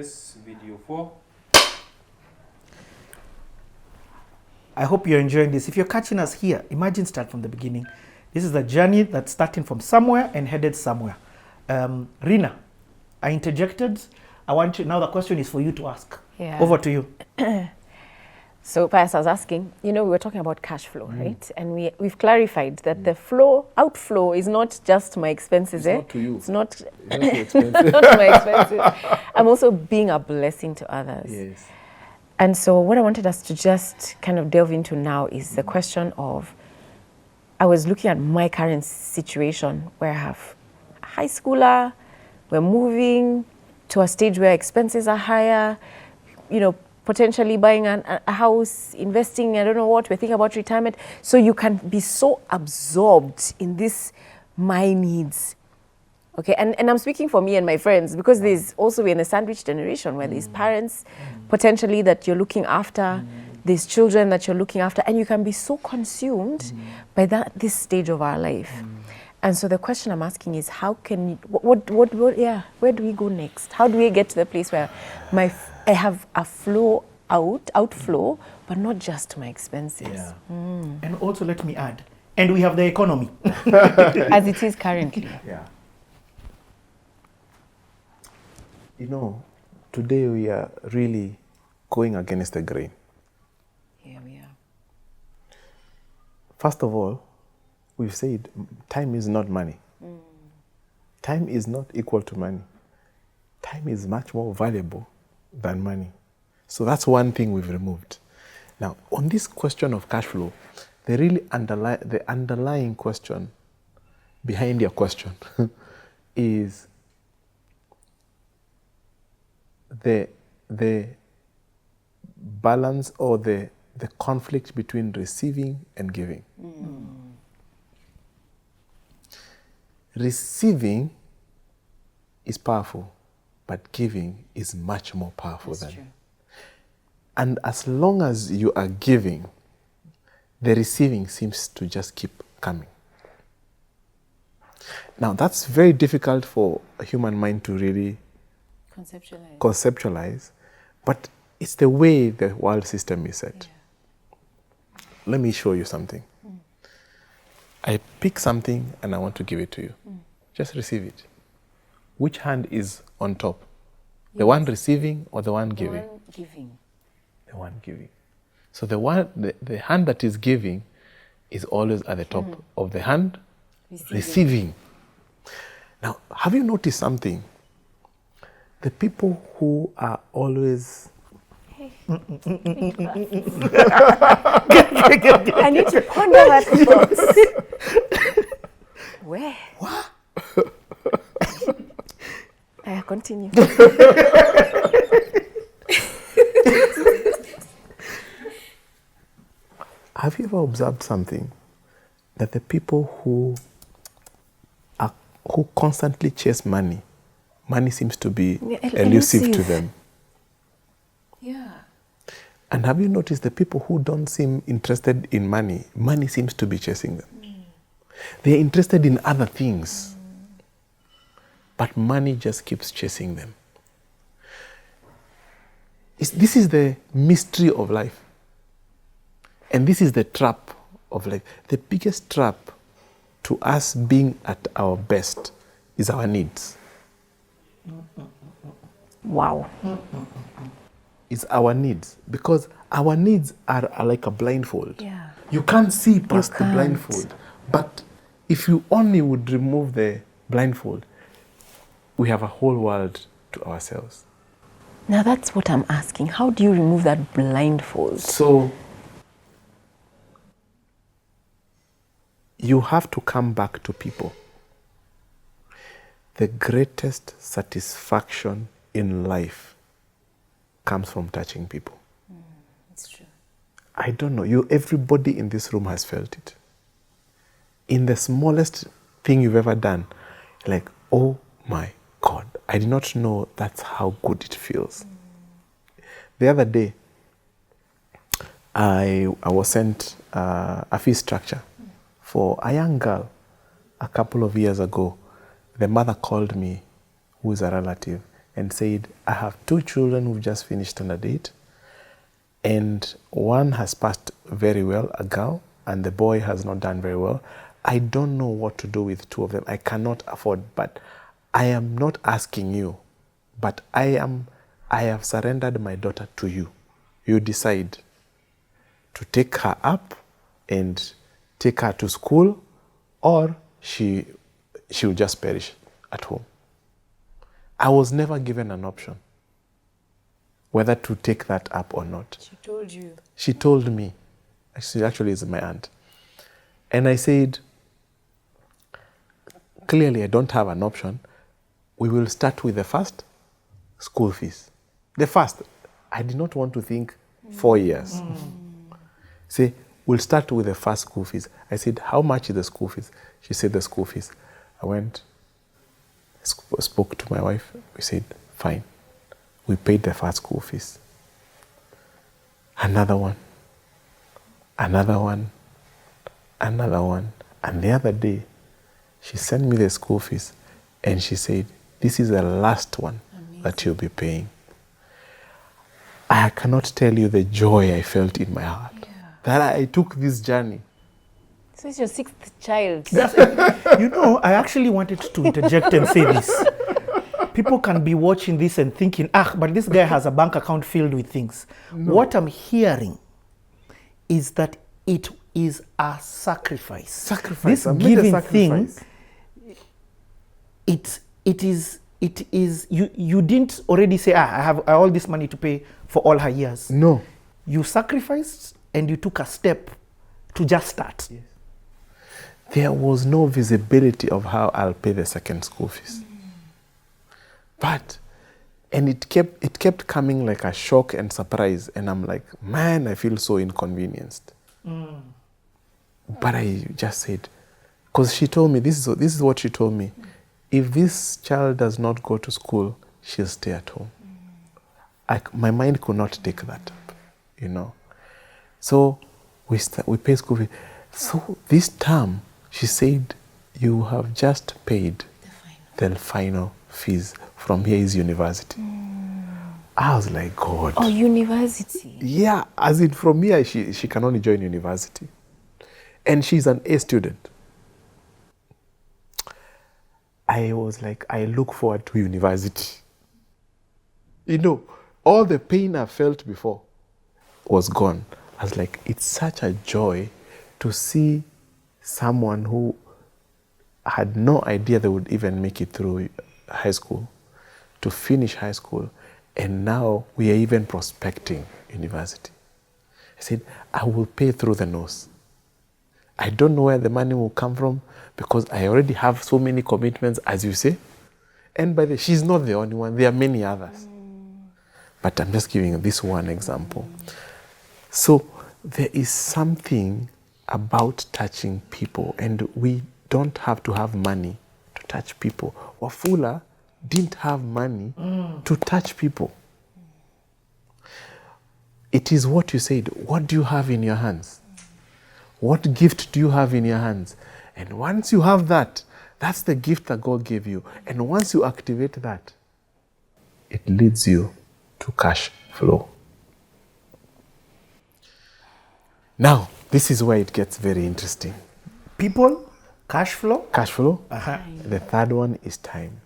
press video 4. I hope you're enjoying this. If you're catching us here, imagine start from the beginning. This is a journey that's starting from somewhere and headed somewhere. Rina, I interjected. I want you, now the question is for you to ask. Yeah. Over to you. So, Pius, I was asking, we were talking about cash flow, right? And we've clarified that the outflow is not just my expenses. It's not to you. It's not, It's not expensive. not my expenses. I'm also being a blessing to others. Yes. And so what I wanted us to just kind of delve into now is the question of, I was looking at my current situation where I have a high schooler, we're moving to a stage where expenses are higher, potentially buying a house, investing, I don't know what, we're thinking about retirement. So you can be so absorbed in this, my needs. Okay, and I'm speaking for me and my friends, because there's also, we're in a sandwich generation where there's parents potentially that you're looking after, there's children that you're looking after, and you can be so consumed by this stage of our life. And so the question I'm asking is, how can you, where do we go next? How do we get to the place where I have a outflow, but not just my expenses? Yeah. And also let me add, and we have the economy. As it is currently. Yeah. Today we are really going against the grain. Yeah, we are. First of all, we've said time is not money. Time is not equal to money. Time is much more valuable than money. So that's one thing we've removed. Now, on this question of cash flow, the underlying question behind your question is the balance or the conflict between receiving and giving. Receiving is powerful, but giving is much more powerful. That's true. And as long as you are giving, the receiving seems to just keep coming. Now, that's very difficult for a human mind to really conceptualize, but it's the way the world system is set. Yeah. Let me show you something. I pick something and I want to give it to you. Just receive it. Which hand is on top? The one receiving or the one giving? The one giving. The one giving. So the hand that is giving is always at the top of the hand receiving. Now, have you noticed something? The people who are always... I need to ponder that thoughts. Where? What? Continue. Have you ever observed something? That the people who constantly chase money seems to be elusive to them. Yeah. And have you noticed the people who don't seem interested in money seems to be chasing them. They're interested in other things. But money just keeps chasing them. This is the mystery of life. And this is the trap of life. The biggest trap to us being at our best is our needs. Wow. It's our needs. Because our needs are like a blindfold. Yeah. You can't see past the blindfold. But if you only would remove the blindfold, we have a whole world to ourselves. Now that's what I'm asking. How do you remove that blindfold? So, you have to come back to people. The greatest satisfaction in life comes from touching people. That's true. I don't know, everybody in this room has felt it. In the smallest thing you've ever done, like, oh my God, I did not know that's how good it feels. The other day, I was sent a fee structure for a young girl a couple of years ago. The mother called me, who is a relative. and said, I have 2 children who've just finished standard 8, and one has passed very well, a girl, and the boy has not done very well. I don't know what to do with 2 of them. I cannot afford, but I am not asking you, but I have surrendered my daughter to you. You decide to take her up and take her to school, or she will just perish at home. I was never given an option whether to take that up or not. She told you? She told me. She actually is my aunt. And I said, clearly I don't have an option. We will start with the first school fees. The first. I did not want to think 4 years. Say, we'll start with the first school fees. I said, how much is the school fees? She said the school fees. I went, spoke to my wife. We said, fine. We paid the first school fees. Another one. Another one. Another one. And the other day, she sent me the school fees and she said, this is the last one that you'll be paying. I cannot tell you the joy I felt in my heart that I took this journey. So it's your 6th child. You know, I actually wanted to interject and say this. People can be watching this and thinking, but this guy has a bank account filled with things. No. What I'm hearing is that it is a sacrifice. This giving thing, it is you didn't already say, I have all this money to pay for all her years. No. You sacrificed and you took a step to just start. Yes. There was no visibility of how I'll pay the second school fees. But, and it kept coming like a shock and surprise. And I'm like, man, I feel so inconvenienced. But I just said, because she told me, this is what she told me. If this child does not go to school, she'll stay at home. My mind could not take that up, you know. So we pay school fees. So this term, she said, you have just paid the final fees. From here is university. I was like, God. Oh, university. Yeah, as in from here, she can only join university. And she's an A student. I was like, I look forward to university. You know, all the pain I felt before was gone. I was like, it's such a joy to see someone who had no idea they would even make it through high school, to finish high school, and now we are even prospecting university. I said, I will pay through the nose. I don't know where the money will come from because I already have so many commitments, as you say. And by the way, she's not the only one. There are many others. But I'm just giving this one example. So there is something about touching people, and we don't have to have money to touch people. Wafula didn't have money to touch people. It is what you said. What do you have in your hands? What gift do you have in your hands? And once you have that, that's the gift that God gave you. And once you activate that, it leads you to cash flow. Now, this is where it gets very interesting. People, cash flow. Cash flow. The third one is time.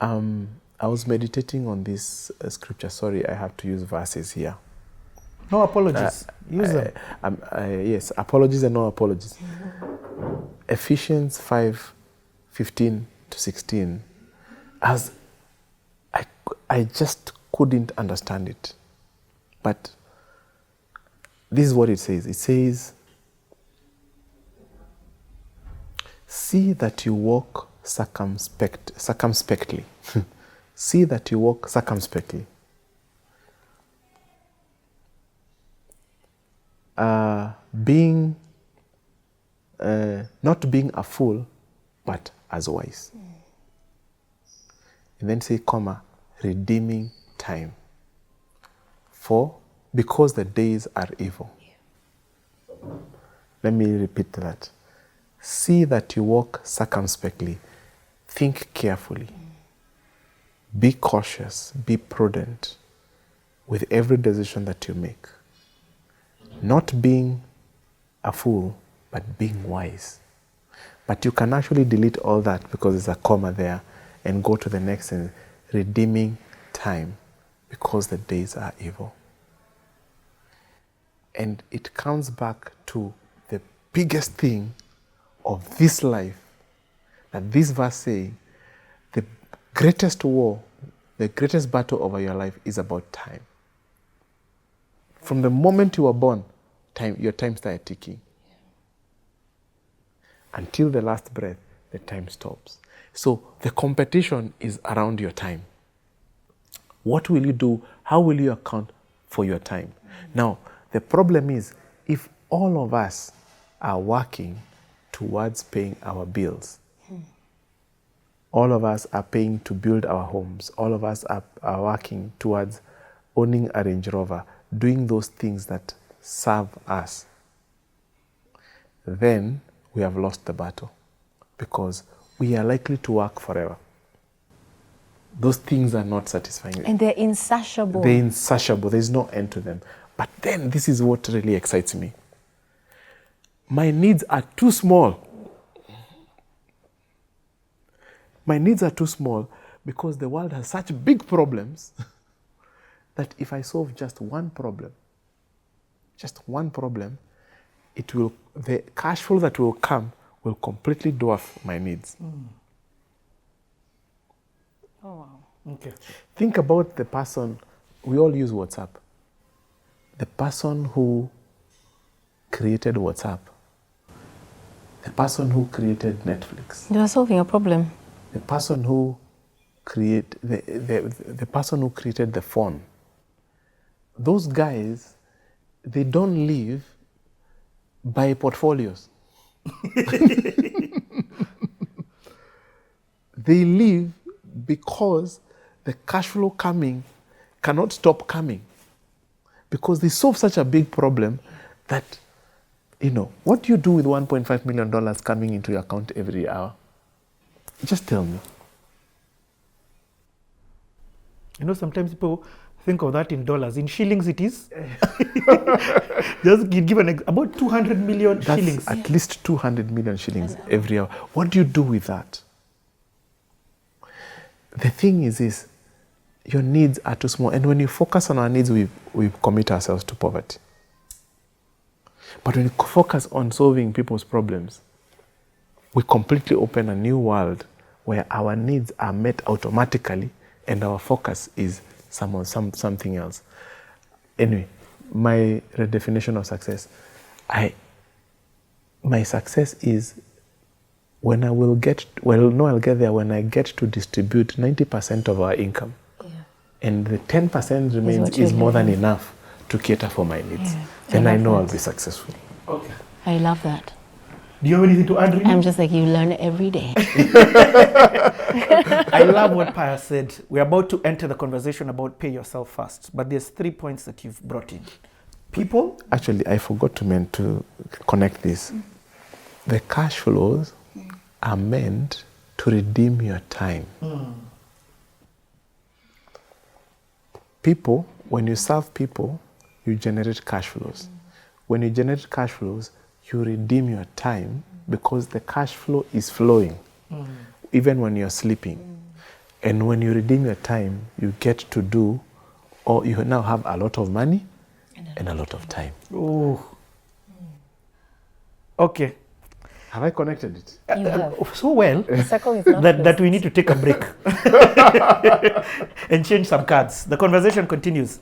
I was meditating on this scripture. Sorry, I have to use verses here. No apologies. Use them. Yes, apologies and no apologies. Ephesians 5:15-16. As I just couldn't understand it. But this is what it says. It says, see that you walk circumspectly. See that you walk circumspectly. Not being a fool, but as wise. And then say, comma, redeeming time. Because the days are evil. Let me repeat that. See that you walk circumspectly. Think carefully. Be cautious, be prudent with every decision that you make. Not being a fool, but being wise. But you can actually delete all that because there's a comma there and go to the next and redeeming time because the days are evil. And it comes back to the biggest thing of this life, that this verse saying, the greatest war, the greatest battle over your life is about time. From the moment you were born, your time started ticking. Until the last breath, the time stops. So the competition is around your time. What will you do? How will you account for your time? Now, the problem is, if all of us are working towards paying our bills, all of us are paying to build our homes, all of us are working towards owning a Range Rover, doing those things that serve us, then we have lost the battle because we are likely to work forever. Those things are not satisfying. And they're insatiable. They're insatiable. There's no end to them. But then this is what really excites me. My needs are too small. My needs are too small because the world has such big problems that if I solve just one problem, the cash flow that will come will completely dwarf my needs. Oh, wow. Okay. Think about the person, we all use WhatsApp. The person who created WhatsApp, the person who created Netflix. They were solving a problem. The person who the person who created the phone. Those guys, they don't live by portfolios. They live because the cash flow coming cannot stop coming. Because they solve such a big problem that, what do you do with $1.5 million coming into your account every hour? Just tell me. Sometimes people think of that in dollars. In shillings it is. Just give about 200 million That's shillings. At least 200 million shillings every hour. What do you do with that? The thing is your needs are too small. And when you focus on our needs, we commit ourselves to poverty. But when you focus on solving people's problems, we completely open a new world where our needs are met automatically and our focus is something else. Anyway, my redefinition of success, my success is when I'll get there when I get to distribute 90% of our income. Yeah. And the 10% remains is more than enough to cater for my needs. Yeah. Then I know I'll be successful. Okay. I love that. Do you have anything to add, Rina? I'm just like, you learn every day. I love what Pius said. We're about to enter the conversation about pay yourself first, but there's 3 points that you've brought in. People. Actually, I forgot to connect this. The cash flows are meant to redeem your time. People, when you serve people, you generate cash flows. When you generate cash flows, you redeem your time because the cash flow is flowing, even when you're sleeping. And when you redeem your time, you get to do, or you now have a lot of money and a lot of time. Oh. Okay. Have I connected it? You have. So well The circle is not that closed. we need to take a break and change some cards. The conversation continues.